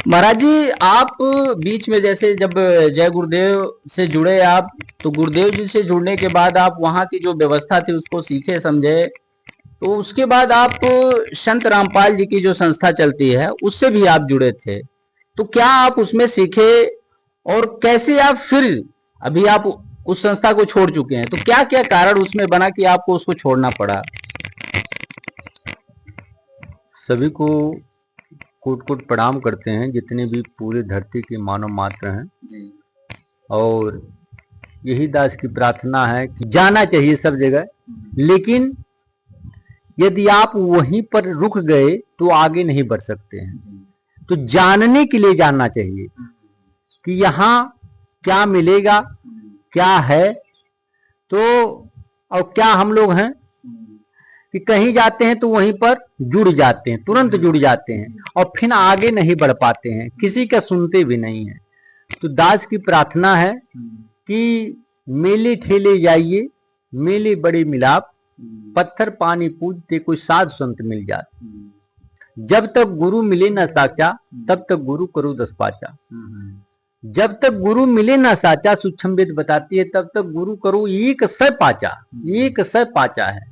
महाराज जी, आप बीच में जैसे जब जय गुरुदेव से जुड़े आप, तो गुरुदेव जी से जुड़ने के बाद आप वहाँ की जो व्यवस्था थी उसको सीखे समझे, तो उसके बाद आप संत रामपाल जी की जो संस्था चलती है उससे भी आप जुड़े थे। तो क्या आप उसमें सीखे और कैसे आप फिर अभी आप उस संस्था को छोड़ चुके हैं, तो क्या क्या कारण उसमें बना कि आपको उसको छोड़ना पड़ा? सभी को कोट कोट प्रणाम करते हैं, जितने भी पूरे धरती के मानव मात्र हैं जी। और यही दास की प्रार्थना है कि जाना चाहिए सब जगह, लेकिन यदि आप वहीं पर रुक गए तो आगे नहीं बढ़ सकते हैं। तो जानने के लिए जानना चाहिए कि यहाँ क्या मिलेगा, क्या है, तो और क्या हम लोग हैं कि कहीं जाते हैं तो वहीं पर जुड़ जाते हैं, तुरंत जुड़ जाते हैं और फिर आगे नहीं बढ़ पाते हैं, किसी का सुनते भी नहीं है। तो दास की प्रार्थना है कि मेले ठेले जाइए, मेले बड़े मिलाप, पत्थर पानी पूजते कोई साध संत मिल जाते। जब तक गुरु मिले न साचा, तब तक गुरु करो दस पाचा। जब तक गुरु मिले ना साचा, सूक्ष्म वेद बताती है, तब तक गुरु करो एक सै पाचा, एक सै पाचा है।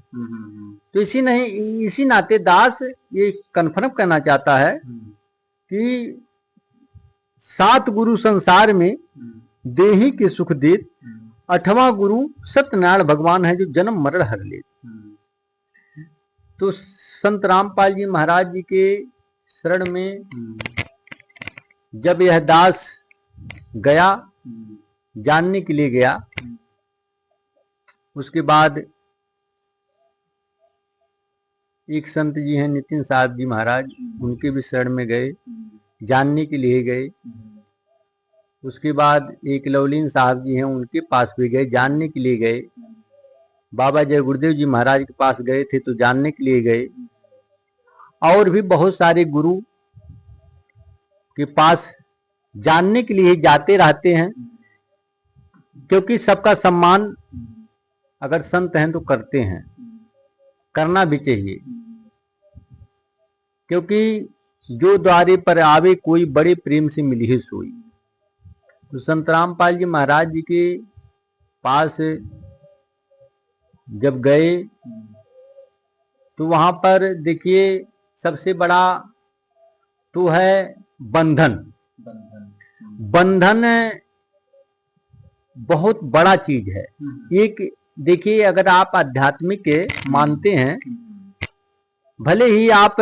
तो इसी नाते दास ये कन्फर्म करना चाहता है कि 7 गुरु संसार में देही के सुख देत, 8वां गुरु सत्यनारायण भगवान है जो जन्म मरण हर ले। तो संत रामपाल जी महाराज जी के शरण में जब यह दास गया, जानने के लिए गया, उसके बाद एक संत जी हैं नितिन साहब जी महाराज, उनके भी शरण में गए, जानने के लिए गए। उसके बाद एक लवलीन साहब जी हैं, उनके पास भी गए, जानने के लिए गए। बाबा जय गुरुदेव जी महाराज के पास गए थे तो जानने के लिए गए। और भी बहुत सारे गुरु के पास जानने के लिए जाते रहते हैं, क्योंकि सबका सम्मान अगर संत हैं तो करते हैं, करना भी चाहिए। क्योंकि जो द्वारे पर आवे कोई, बड़े प्रेम से मिली ही सोई। तो संत रामपाल जी महाराज जी के पास जब गए तो वहां पर देखिए सबसे बड़ा तो है बंधन। बंधन बहुत बड़ा चीज है। एक देखिए, अगर आप आध्यात्मिक मानते हैं, भले ही आप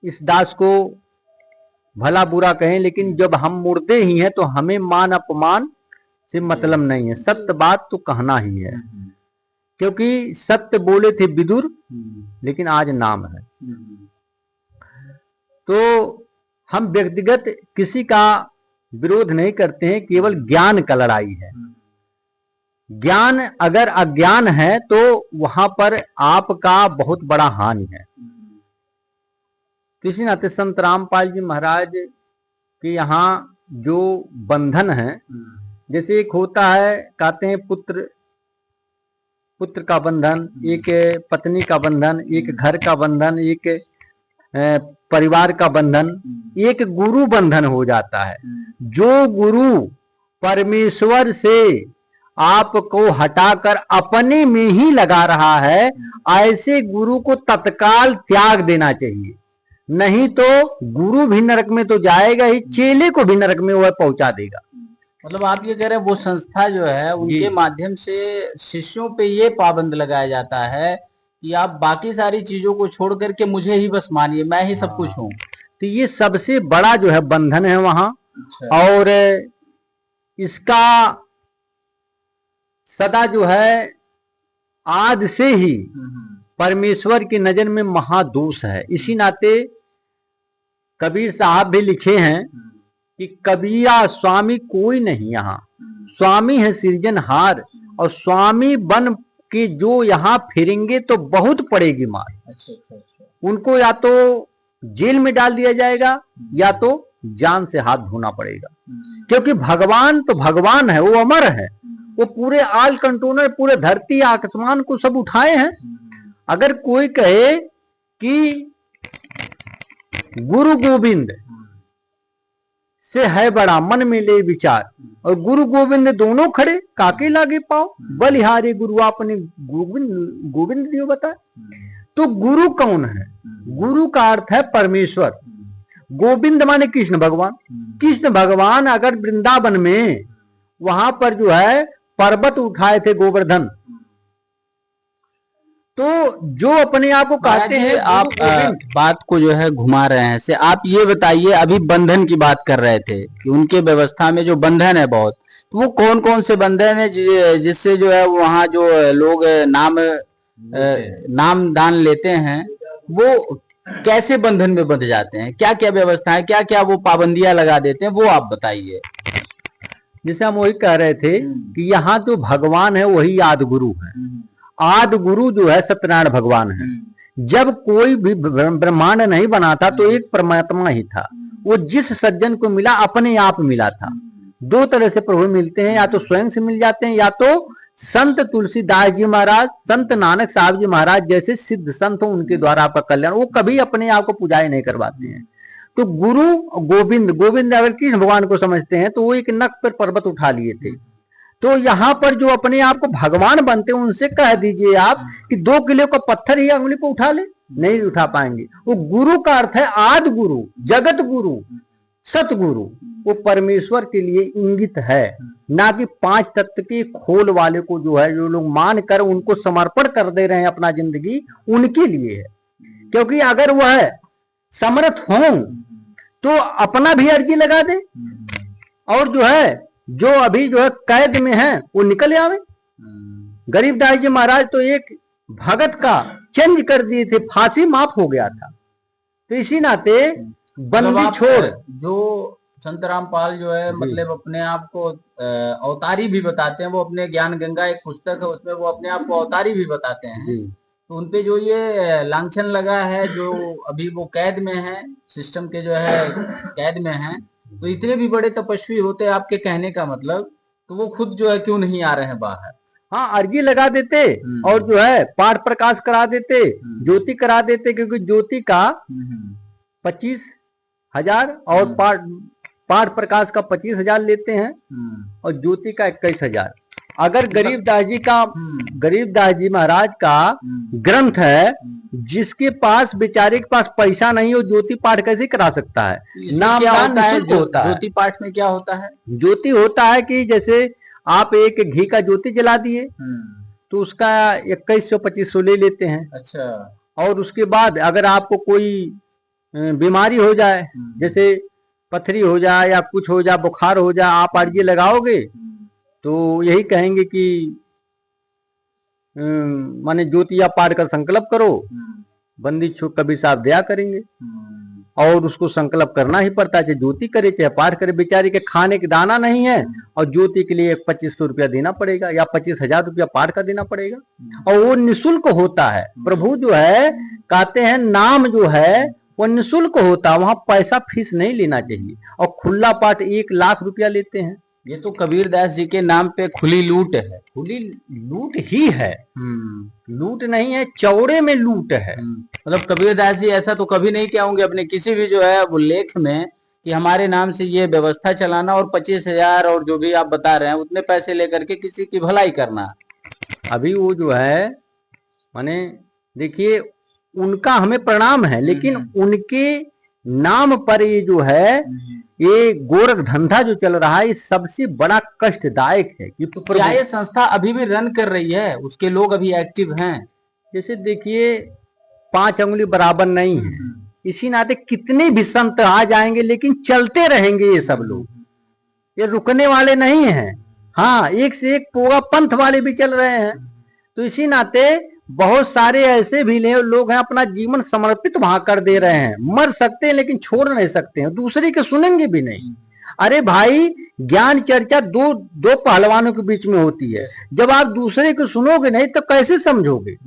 इस दास को भला बुरा कहें, लेकिन जब हम मुर्दे ही हैं तो हमें मान अपमान से मतलब नहीं है, सत्य बात तो कहना ही है। क्योंकि सत्य बोले थे विदुर, लेकिन आज नाम है। तो हम व्यक्तिगत किसी का विरोध नहीं करते हैं, केवल ज्ञान का लड़ाई है। ज्ञान अगर अज्ञान है तो वहां पर आपका बहुत बड़ा हानि है। किसी नाते संत रामपाल जी महाराज के यहाँ जो बंधन है, जैसे एक होता है, कहते हैं पुत्र का बंधन, एक पत्नी का बंधन, एक घर का बंधन, एक परिवार का बंधन, एक गुरु बंधन हो जाता है। जो गुरु परमेश्वर से आपको हटाकर अपने में ही लगा रहा है, ऐसे गुरु को तत्काल त्याग देना चाहिए। नहीं तो गुरु भी नरक में तो जाएगा ही, चेले को भी नरक में वह पहुंचा देगा। मतलब आप ये कह रहे हैं वो संस्था जो है उनके माध्यम से शिष्यों पे ये पाबंद लगाया जाता है कि आप बाकी सारी चीजों को छोड़ करके मुझे ही बस मानिए, मैं ही सब कुछ हूँ। तो ये सबसे बड़ा जो है बंधन है वहां। और इसका सदा जो है आज से ही परमेश्वर की नजर में महादोष है। इसी नाते कबीर साहब भी लिखे हैं कि कबीरा स्वामी कोई नहीं यहाँ, स्वामी है सृजनहार, और स्वामी बन के जो यहाँ फिरेंगे तो बहुत पड़ेगी मार। उनको या तो जेल में डाल दिया जाएगा या तो जान से हाथ धोना पड़ेगा। क्योंकि भगवान तो भगवान है, वो अमर है, वो पूरे आल कंट्रोलर, पूरे धरती आसमान को सब उठाए हैं। अगर कोई कहे कि गुरु गोविंद से है बड़ा मन में ले विचार, और गुरु गोविंद दोनों खड़े काके लागे पाओ, बलिहारे गुरु आपने गोविंद गोविंद दियो बता। तो गुरु कौन है? गुरु का अर्थ है परमेश्वर। गोविंद माने कृष्ण भगवान। कृष्ण भगवान अगर वृंदावन में वहां पर जो है पर्वत उठाए थे गोवर्धन, तो जो अपने आप को कहते हैं, आप बात को जो है घुमा रहे हैं से। आप ये बताइए, अभी बंधन की बात कर रहे थे कि उनके व्यवस्था में जो बंधन है बहुत, तो वो कौन कौन से बंधन है जिससे जो है वहाँ जो लोग नाम दान लेते हैं, वो कैसे बंधन में बंध जाते हैं? क्या क्या व्यवस्था है, क्या क्या वो पाबंदियां लगा देते हैं, वो आप बताइए। जैसे हम वही कह रहे थे कि यहाँ जो भगवान है वही आदि गुरु है। आदि गुरु जो है सत्यनारायण भगवान है। जब कोई भी ब्रह्मांड नहीं बना था तो एक परमात्मा ही था। वो जिस सज्जन को मिला अपने आप मिला था। दो तरह से प्रभु मिलते हैं, या तो स्वयं से मिल जाते हैं, या तो संत तुलसीदास जी महाराज, संत नानक साहब जी महाराज जैसे सिद्ध संत हो उनके द्वारा आपका कल्याण। वो कभी अपने आप को पूजाएं नहीं करवाते हैं। तो गुरु गोविंद, गोविंद अगर कृष्ण भगवान को समझते हैं तो वो एक नख पर पर्वत उठा लिए थे। तो यहाँ पर जो अपने आप को भगवान बनते हैं उनसे कह दीजिए आप कि 2 किलो का पत्थर ही अंगुली पर उठा ले, नहीं उठा पाएंगे। वो गुरु का अर्थ है आदि गुरु, जगत गुरु, सतगुरु। वो परमेश्वर के लिए इंगित है, ना कि 5 तत्व के खोल वाले को जो है जो लोग मान कर उनको समर्पण कर दे रहे हैं अपना जिंदगी, उनके लिए है। क्योंकि अगर वह समर्थ हो तो अपना भी अर्जी लगा दे, और जो है जो अभी जो है कैद में है वो निकल आवे। गरीबदास जी महाराज तो एक भगत का चेंज कर दिए थे, फांसी माफ हो गया था। तो इसी नाते बंदी छोड़ जो संत रामपाल जो है मतलब अपने आप को अवतारी भी बताते हैं। वो अपने ज्ञान गंगा एक पुस्तक है, उसमें वो अपने आप को अवतारी भी बताते हैं। तो उनपे जो ये लांछन लगा है, जो अभी वो कैद में है, सिस्टम के जो है कैद में है, तो इतने भी बड़े तपस्वी होते हैं आपके कहने का मतलब, तो वो खुद जो है क्यों नहीं आ रहे हैं बाहर? हाँ, अर्जी लगा देते और जो है पाठ प्रकाश करा देते, ज्योति करा देते। क्योंकि ज्योति का 25,000 और पाठ प्रकाश का 25,000 लेते हैं, और ज्योति का 21,000। अगर गरीबदास जी महाराज का ग्रंथ है, जिसके पास बेचारे के पास पैसा नहीं हो, ज्योति पाठ कैसे करा सकता है? नामदान निःशुल्क होता है। ज्योति पाठ में क्या होता है? ज्योति होता है कि जैसे आप एक घी का ज्योति जला दिए तो उसका 2100-2500 ले लेते हैं। अच्छा। और उसके बाद अगर आपको कोई बीमारी हो जाए, जैसे पथरी हो जाए या कुछ हो जाए, बुखार हो जाए, आप अर्जी लगाओगे तो यही कहेंगे कि माने ज्योति या पाठ का संकल्प करो, बंदी छो कभी साहब दया करेंगे। और उसको संकल्प करना ही पड़ता है, चाहे ज्योति करे चाहे पाठ करे। बेचारे के खाने के दाना नहीं है और ज्योति के लिए 2500 रुपया देना पड़ेगा, या 25,000 रुपया पाठ का देना पड़ेगा, और वो निःशुल्क होता है। प्रभु जो है कहते हैं नाम जो है वो निःशुल्क होता है, वहां पैसा फीस नहीं लेना चाहिए। और खुला पाठ 1 लाख रुपया लेते हैं। ये तो कबीरदास जी के नाम पे खुली लूट है। खुली लूट ही है, लूट नहीं है, चौड़े में लूट है। मतलब कबीरदास जी ऐसा तो कभी नहीं क्या होंगे अपने किसी भी जो है वो लेख में कि हमारे नाम से ये व्यवस्था चलाना और 25,000 और जो भी आप बता रहे हैं उतने पैसे लेकर के किसी की भलाई करना। अभी वो जो है माने देखिए उनका हमें प्रणाम है, लेकिन उनके नाम पर ये जो है ये गोरख धंधा जो चल रहा है, ये सबसे बड़ा कष्टदायक है। कि तो क्या ये संस्था अभी भी रन कर रही है? उसके लोग अभी एक्टिव हैं? जैसे देखिए 5 अंगुली बराबर नहीं है, इसी नाते कितने भी संत आ जाएंगे लेकिन चलते रहेंगे ये सब लोग, ये रुकने वाले नहीं हैं। हाँ, एक से एक पोगा पंथ वाले भी चल रहे हैं। तो इसी नाते बहुत सारे ऐसे भी लोग हैं अपना जीवन समर्पित वहां कर दे रहे हैं। मर सकते हैं लेकिन छोड़ नहीं सकते हैं, दूसरे के सुनेंगे भी नहीं। अरे भाई, ज्ञान चर्चा दो पहलवानों के बीच में होती है। जब आप दूसरे को सुनोगे नहीं तो कैसे समझोगे?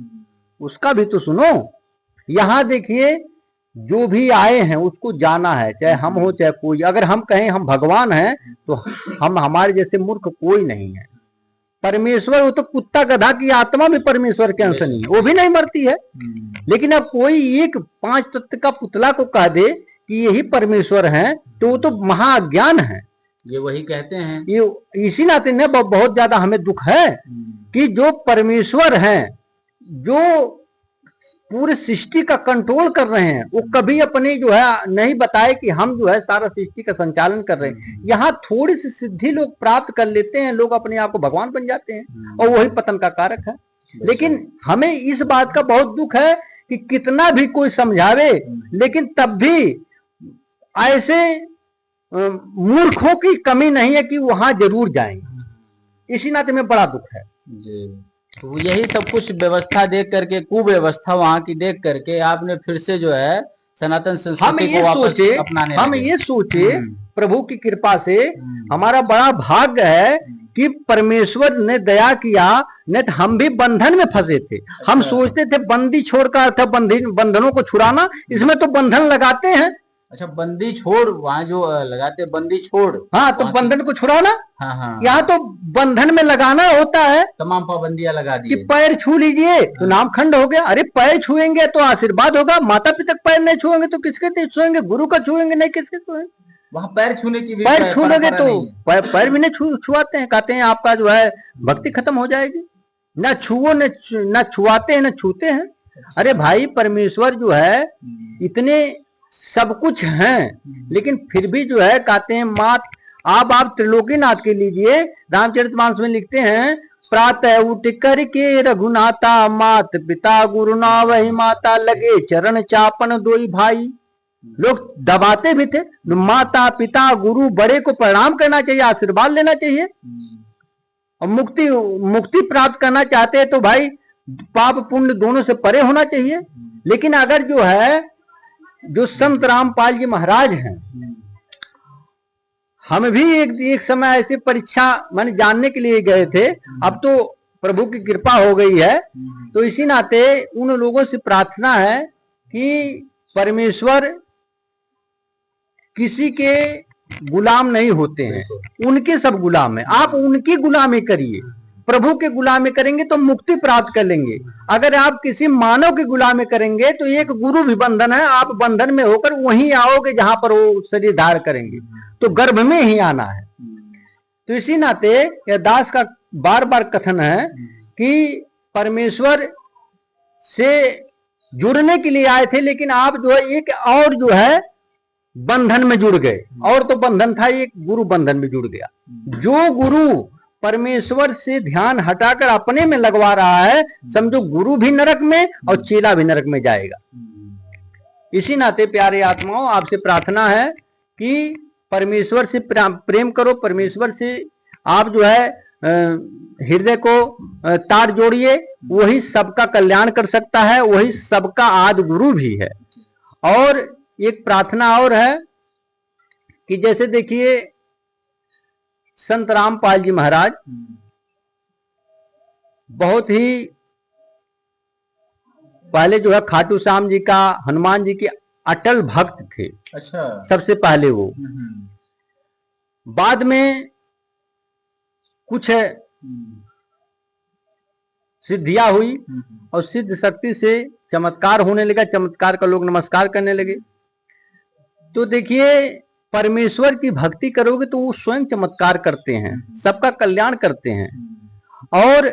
उसका भी तो सुनो। यहाँ देखिए जो भी आए हैं उसको जाना है, चाहे हम हो चाहे कोई। अगर हम कहें हम भगवान हैं तो हम हमारे जैसे मूर्ख कोई नहीं है। परमेश्वर वो तो कुत्ता गधा की आत्मा भी परमेश्वर के अंश नहीं है, वो भी नहीं मरती है। लेकिन अब कोई एक 5 तत्व का पुतला को कह दे कि यही परमेश्वर हैं, तो वो तो महाज्ञान है। ये वही कहते हैं। ये इसी नाते ने बहुत ज्यादा हमें दुख है कि जो परमेश्वर हैं, जो पूरे सृष्टि का कंट्रोल कर रहे हैं, वो कभी अपनी जो है नहीं बताए कि हम जो है सारा सृष्टि का संचालन कर रहे हैं। यहाँ थोड़ी सी सिद्धि लोग प्राप्त कर लेते हैं, लोग अपने आप को भगवान बन जाते हैं और वही पतन का कारक है। लेकिन हमें इस बात का बहुत दुख है कि कितना भी कोई समझावे, लेकिन तब भी ऐसे मूर्खों की कमी नहीं है कि वहां जरूर जाएंगे। इसी नाते में बड़ा दुख है जी। तो यही सब कुछ व्यवस्था देख करके, कुव्यवस्था वहां की देख करके आपने फिर से जो है सनातन संस्कृति को वापस अपनाने हम ये सोचे प्रभु की कृपा से हमारा बड़ा भाग्य है कि परमेश्वर ने दया किया, नहीं तो हम भी बंधन में फंसे थे। हम सोचते थे बंदी छोड़कर था बंधनों को छुड़ाना, इसमें तो बंधन लगाते हैं। अच्छा, बंदी छोड़ वहाँ जो लगाते बंदी छोड़, हाँ, तो बंधन को छुड़ाना। हाँ हाँ, यहाँ तो बंधन में लगाना होता है। तमाम पाबंदियां लगा दी कि पैर छू लीजिए तो नाम खंड हो गया। अरे पैर छुएंगे तो आशीर्वाद होगा, माता पिता पैर नहीं छुएंगे तो किसके छुएंगे? गुरु का छुएंगे नहीं किसके छुएंगे? वहाँ पैर छूने की भी पैर छूलोगे तो पैर भी नहीं छुआते हैं, कहते हैं आपका जो है भक्ति खत्म हो जाएगी। न छुओ न छुआते हैं न छूते हैं। अरे भाई, परमेश्वर जो है इतने सब कुछ हैं, लेकिन फिर भी जो है कहते हैं मात आप त्रिलोकीनाथ के लीजिए, रामचरितमानस में लिखते हैं, प्रातः उठ करके रघुनाथा, मात पिता गुरु ना वही माता, लगे चरण चापन दोई भाई। लोग दबाते भी थे। माता पिता गुरु बड़े को प्रणाम करना चाहिए, आशीर्वाद लेना चाहिए। और मुक्ति प्राप्त करना चाहते हैं तो भाई पाप पुण्य दोनों से परे होना चाहिए। लेकिन अगर जो है जो संत रामपाल जी महाराज हैं, हम भी एक समय ऐसी परीक्षा माने जानने के लिए गए थे। अब तो प्रभु की कृपा हो गई है, तो इसी नाते उन लोगों से प्रार्थना है कि परमेश्वर किसी के गुलाम नहीं होते हैं, उनके सब गुलाम है। आप उनकी गुलामी करिए, प्रभु के गुलामी करेंगे तो मुक्ति प्राप्त कर लेंगे। अगर आप किसी मानव की गुलामी करेंगे तो एक गुरु भी बंधन है, आप बंधन में होकर वहीं आओगे जहां पर वो शरीर धारण करेंगे, तो गर्भ में ही आना है। तो इसी नाते यह दास का बार बार कथन है कि परमेश्वर से जुड़ने के लिए आए थे, लेकिन आप जो है एक और जो है बंधन में जुड़ गए। और तो बंधन था, एक गुरु बंधन में जुड़ गया। जो गुरु परमेश्वर से ध्यान हटाकर अपने में लगवा रहा है, समझो गुरु भी नरक में और चेला भी नरक में जाएगा। इसी नाते प्यारे आत्माओं, आपसे प्रार्थना है कि परमेश्वर से प्रेम करो, परमेश्वर से आप जो है हृदय को तार जोड़िए। वही सबका कल्याण कर सकता है, वही सबका आदि गुरु भी है। और एक प्रार्थना और है कि जैसे देखिए संत रामपाल जी महाराज बहुत ही पहले जो है खाटू श्याम जी का, हनुमान जी के अटल भक्त थे। अच्छा, सबसे पहले वो, बाद में कुछ सिद्धियां हुई और सिद्ध शक्ति से चमत्कार होने लगा, चमत्कार का लोग नमस्कार करने लगे। तो देखिए परमेश्वर की भक्ति करोगे तो वो स्वयं चमत्कार करते हैं, सबका कल्याण करते हैं। और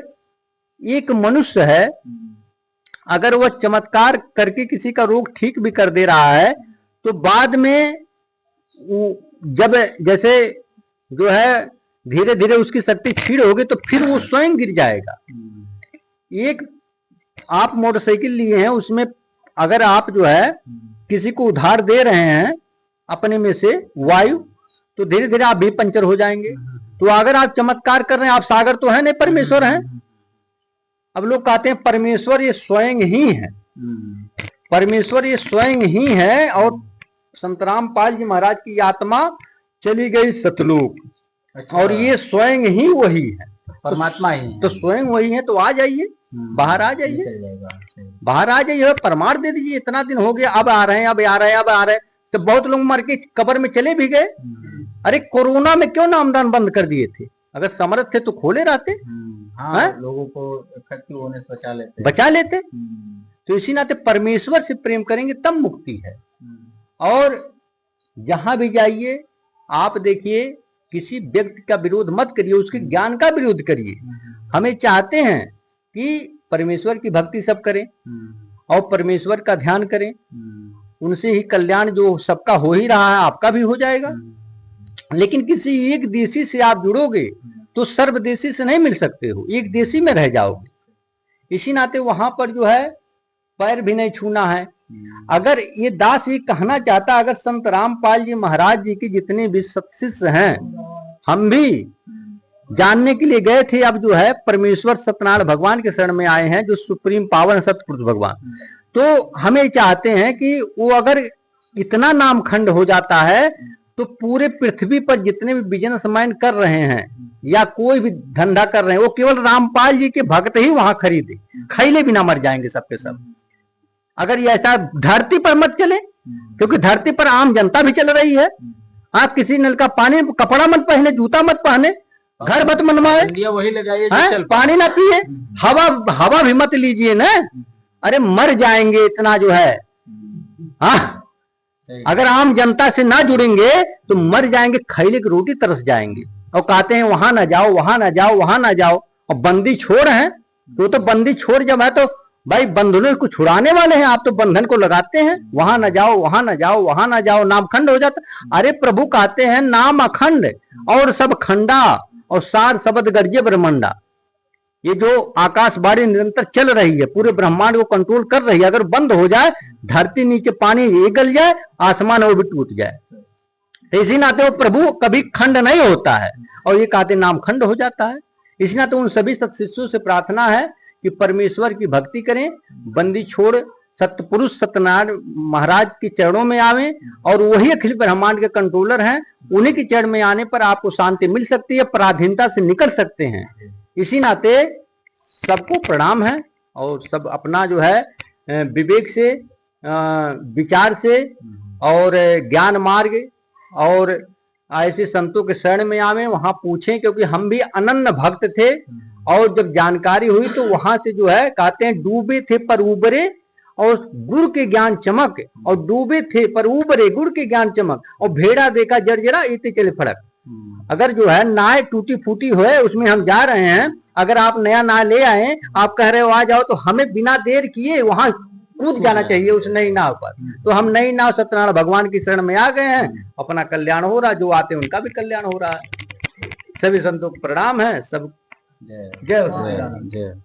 एक मनुष्य है, अगर वह चमत्कार करके किसी का रोग ठीक भी कर दे रहा है, तो बाद में जब जैसे जो है धीरे धीरे उसकी शक्ति क्षीण होगी तो फिर वो स्वयं गिर जाएगा। एक आप मोटरसाइकिल लिए हैं, उसमें अगर आप जो है किसी को उधार दे रहे हैं अपने में से वायु, तो धीरे धीरे आप भी पंचर हो जाएंगे। तो अगर आप चमत्कार कर रहे हैं, आप सागर तो है नहीं, परमेश्वर हैं। अब लोग कहते हैं परमेश्वर ये स्वयं ही है, परमेश्वर ये स्वयं ही है। और संत रामपाल जी महाराज की आत्मा चली गई सतलोक। अच्छा, और ये स्वयं ही वही है, परमात्मा ही तो स्वयं वही है। तो आ जाइए, बाहर आ जाइए, बाहर आ जाइए, प्रमाण दे दीजिए। इतना दिन हो गया, अब आ रहे हैं, अब आ रहे हैं, अब आ रहे हैं। तो बहुत लोग मर के कब्र में चले भी गए। अरे कोरोना में क्यों नामदान बंद कर दिए थे? अगर समर्थ थे तो खोले रहते। हाँ, लोगों को इफेक्टिव होने से बचा लेते। तो इसी नाते परमेश्वर से प्रेम करेंगे तब मुक्ति है। और जहां भी जाइए आप देखिए किसी व्यक्ति का विरोध मत करिए, उसके ज्ञान का विरोध करिए। हमें चाहते हैं कि परमेश्वर की भक्ति सब करें और परमेश्वर का ध्यान करें, उनसे ही कल्याण जो सबका हो ही रहा है आपका भी हो जाएगा। लेकिन किसी एक देशी से आप जुड़ोगे तो सर्वदेशी से नहीं मिल सकते हो, एक देशी में रह जाओगे। इसी नाते वहां पर जो है पैर भी नहीं छूना है। अगर ये दास ये कहना चाहता, अगर संत रामपाल जी महाराज जी के जितने भी सत्शिष्य हैं, हम भी जानने के लिए गए थे, अब जो है परमेश्वर सत्यनारायण भगवान के शरण में आए हैं, जो सुप्रीम पावन सतपुरुष भगवान। तो हमें चाहते हैं कि वो अगर इतना नाम खंड हो जाता है तो पूरे पृथ्वी पर जितने भी बिजनेसमैन कर रहे हैं या कोई भी धंधा कर रहे हैं, वो केवल रामपाल जी के भक्त ही वहां खरीदे, खैले बिना मर जाएंगे सबके सब। अगर ये ऐसा धरती पर मत चले, क्योंकि धरती पर आम जनता भी चल रही है। आप किसी नल का पानी, कपड़ा मत पहने, जूता मत पहने, घर मत मनवाए, वही लगाइए, पानी ना पिए, हवा भी मत लीजिए ना। अरे मर जाएंगे इतना जो है। हाँ, अगर आम जनता से ना जुड़ेंगे तो मर जाएंगे, खैले की रोटी तरस जाएंगे। और कहते हैं वहां ना जाओ, वहां ना जाओ, वहां ना जाओ। और बंदी छोड़ है तो बंदी छोड़ जब है तो भाई बंधनों को छुड़ाने वाले हैं, आप तो बंधन को लगाते हैं। वहां ना जाओ, वहां ना जाओ, वहां ना जाओ, नाम खंड हो जाता। अरे प्रभु कहते हैं नाम अखंड और सब खंडा और सार शब्द गर्जे ब्रह्मंडा। ये जो आकाशवाणी निरंतर चल रही है, पूरे ब्रह्मांड को कंट्रोल कर रही है, अगर बंद हो जाए, धरती नीचे पानी ये गल जाए, आसमान वो भी टूट जाए। तो इसी नाते वो प्रभु कभी खंड नहीं होता है, और ये कहते नाम खंड हो जाता है। इसी नाते उन सभी सत्शिष्यों से प्रार्थना है कि परमेश्वर की भक्ति करें, बंदी छोड़ सतपुरुष सत्यनारायण महाराज के चरणों में आवे, और वही अखिल ब्रह्मांड के कंट्रोलर हैं। उन्हीं के चरण में आने पर आपको शांति मिल सकती है, पराधीनता से निकल सकते हैं। इसी नाते सबको प्रणाम है, और सब अपना जो है विवेक से, विचार से और ज्ञान मार्ग और ऐसे संतों के शरण में आवे, वहां पूछें। क्योंकि हम भी अनन्य भक्त थे, और जब जानकारी हुई तो वहां से जो है कहते हैं डूबे थे पर उबरे और गुरु के ज्ञान चमक, और डूबे थे पर उबरे गुरु के ज्ञान चमक, और भेड़ा देखा जर्जरा इतने चले फड़क। अगर जो है नाव टूटी फूटी हो, उसमें हम जा रहे हैं, अगर आप नया नाव ले आए, आप कह रहे हो आ जाओ, तो हमें बिना देर किए वहां कूद जाना चाहिए उस नई नाव पर। तो हम नई नाव सत्यनारायण भगवान की शरण में आ गए हैं, अपना कल्याण हो रहा, जो आते हैं उनका भी कल्याण हो रहा है। सभी संतों को प्रणाम है। सब जय जय।